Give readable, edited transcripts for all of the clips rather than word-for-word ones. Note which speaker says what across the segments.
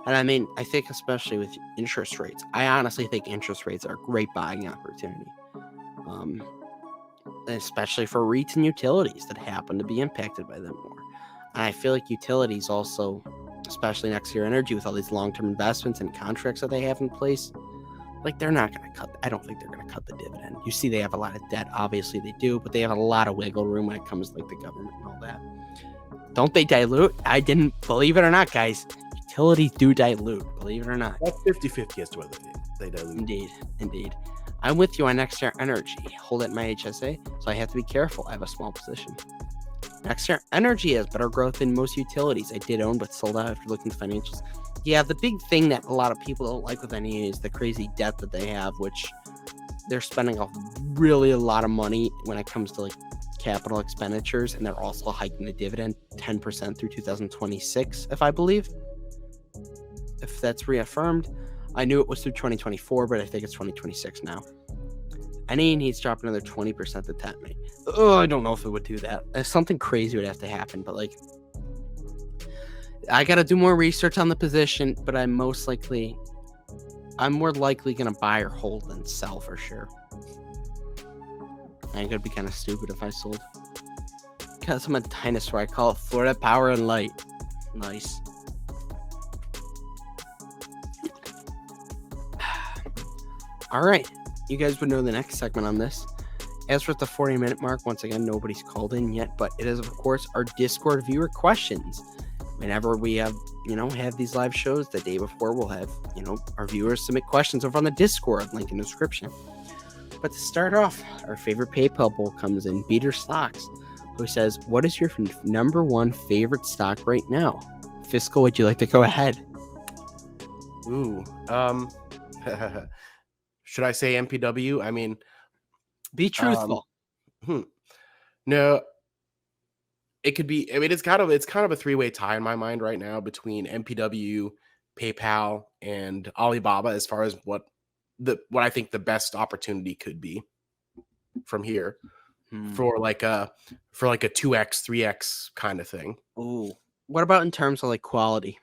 Speaker 1: And I mean, I think especially with interest rates, I honestly think interest rates are a great buying opportunity. Um, Especially for REITs and utilities that happen to be impacted by them more. And I feel like utilities also, especially next to your energy with all these long-term investments and contracts that they have in place, like they're not going to cut. I don't think they're going to cut the dividend. You see, they have a lot of debt. Obviously, they do, but they have a lot of wiggle room when it comes to like the government and all that. Don't they dilute? I didn't believe it or not, guys. Utilities do dilute, believe it or not.
Speaker 2: That's 50-50 as to whether they dilute.
Speaker 1: Indeed. I'm with you on next year energy. Hold it my HSA, so I have to be careful. I have a small position. Next year energy has better growth than most utilities. I did own, but sold out after looking at the financials. Yeah, the big thing that a lot of people don't like with NE is the crazy debt that they have, which they're spending really a lot of money when it comes to like capital expenditures, and they're also hiking the dividend 10% through 2026, if I believe. If that's reaffirmed. I knew it was through 2024, but I think it's 2026 now. NE needs to drop another 20% to tempt me. Oh, I don't know if it would do that. Something crazy would have to happen, but like, I got to do more research on the position, but I'm more likely going to buy or hold than sell for sure. I think it'd be kind of stupid if I sold. Because I'm a dinosaur. I call it Florida Power and Light. Nice. All right. You guys would know the next segment on this. As for the 40-minute mark, once again, nobody's called in yet, but it is, of course, our Discord viewer questions. Whenever we have these live shows, the day before, we'll have, our viewers submit questions over on the Discord, link in the description. But to start off, our favorite PayPal poll comes in, Beater Stocks, who says, what is your number one favorite stock right now? Fiscal, would you like to go ahead?
Speaker 2: Ooh, should I say MPW? I mean,
Speaker 1: be truthful.
Speaker 2: No, it could be. I mean, it's kind of a three-way tie in my mind right now between MPW, PayPal, and Alibaba as far as what I think the best opportunity could be from here for like a 2x, 3x kind of thing.
Speaker 1: Ooh, what about in terms of like quality?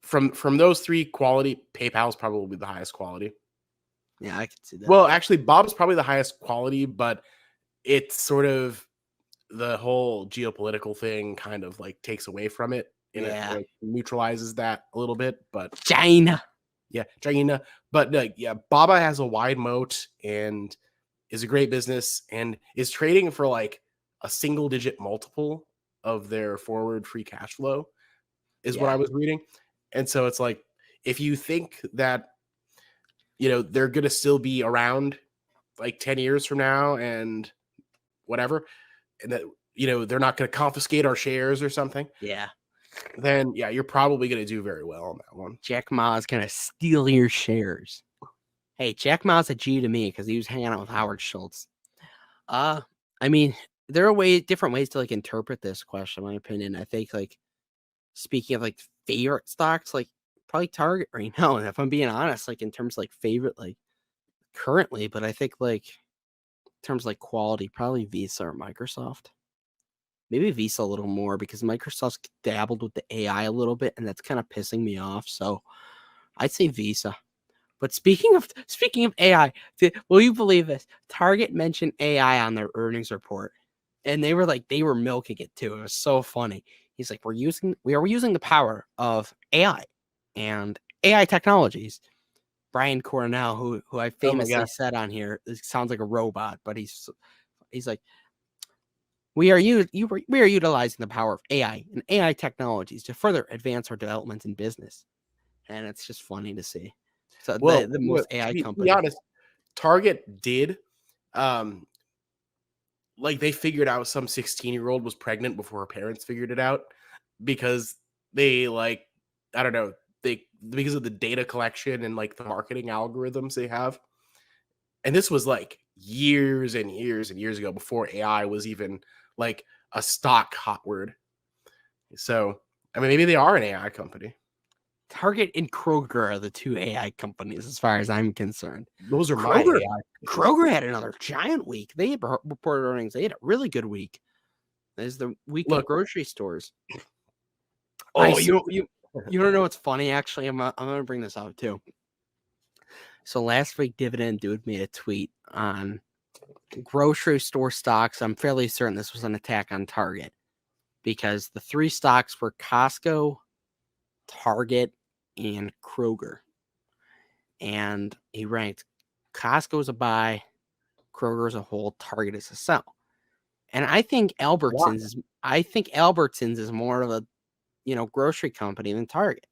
Speaker 2: From those three quality, PayPal is probably the highest quality.
Speaker 1: Yeah, I can see that.
Speaker 2: Well, actually, Bob's probably the highest quality, but it's sort of the whole geopolitical thing kind of like takes away from it. And it like neutralizes that a little bit. But
Speaker 1: China.
Speaker 2: Yeah, China. But Baba has a wide moat and is a great business and is trading for like a single-digit multiple of their forward free cash flow, is what I was reading. And so it's like, if you think that, they're going to still be around like 10 years from now and whatever, and that, they're not going to confiscate our shares or something.
Speaker 1: Yeah.
Speaker 2: Then, you're probably going to do very well on that one.
Speaker 1: Jack Ma is going to steal your shares. Hey, Jack Ma's a G to me because he was hanging out with Howard Schultz. I mean, there are different ways to like interpret this question, in my opinion. I think like, speaking of like favorite stocks, like probably Target right now, if I'm being honest, like in terms of like favorite, like currently, but I think like in terms of like quality, probably Visa or Microsoft. Maybe Visa a little more because Microsoft's dabbled with the AI a little bit and that's kind of pissing me off. So I'd say Visa. But speaking of AI, will you believe this? Target mentioned AI on their earnings report. And they were milking it too. It was so funny. He's like, we are using the power of AI and AI technologies. Brian Cornell, who I famously said on here, it sounds like a robot, but he's like, we are utilizing the power of AI and AI technologies to further advance our developments in business. And it's just funny to see. So the most AI company.
Speaker 2: To be honest, Target did like they figured out some 16-year-old was pregnant before her parents figured it out because they like, I don't know, because of the data collection and like the marketing algorithms they have. And this was like years and years and years ago before AI was even like a stock hot word. So, I mean, maybe they are an AI company.
Speaker 1: Target and Kroger are the two AI companies, as far as I'm concerned.
Speaker 2: Those are my AI.
Speaker 1: Kroger had another giant week. They reported earnings. They had a really good week. There's the week of grocery stores.
Speaker 2: I
Speaker 1: Oh,
Speaker 2: see.
Speaker 1: you don't know what's funny? Actually, I'm gonna bring this up too. So last week, Dividend Dude made a tweet on grocery store stocks. I'm fairly certain this was an attack on Target because the three stocks were Costco, Target, and Kroger. And he ranked Costco as a buy, Kroger as a hold, Target as a sell. And I think
Speaker 2: Why?
Speaker 1: Albertsons is more of a grocery company than Target.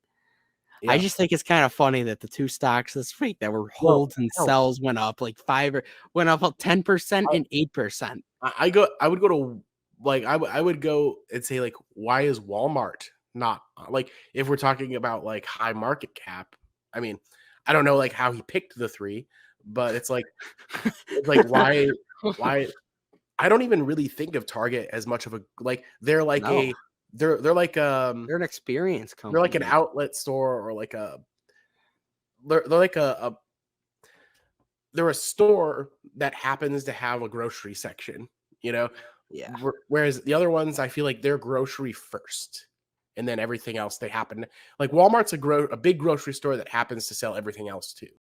Speaker 1: I
Speaker 2: Yeah.
Speaker 1: just think it's kind of funny that the two stocks this week that were
Speaker 2: Well,
Speaker 1: holds and
Speaker 2: hell,
Speaker 1: sells went up like went up 10%
Speaker 2: I,
Speaker 1: and 8%.
Speaker 2: I would go to like I would go and say like why is Walmart not like if we're talking about like high market cap? I mean, I don't know like how he picked the three, but it's like why I don't even really think of Target as much of a like they're like
Speaker 1: No,
Speaker 2: a they're like
Speaker 1: they're an experience
Speaker 2: they're like
Speaker 1: company,
Speaker 2: an
Speaker 1: man.
Speaker 2: outlet store or like a they're like a they're a store that happens to have a grocery section, you know.
Speaker 1: Yeah.
Speaker 2: Whereas the other ones, I feel like they're grocery first, and then everything else they happen like Walmart's a big grocery store that happens to sell everything else too.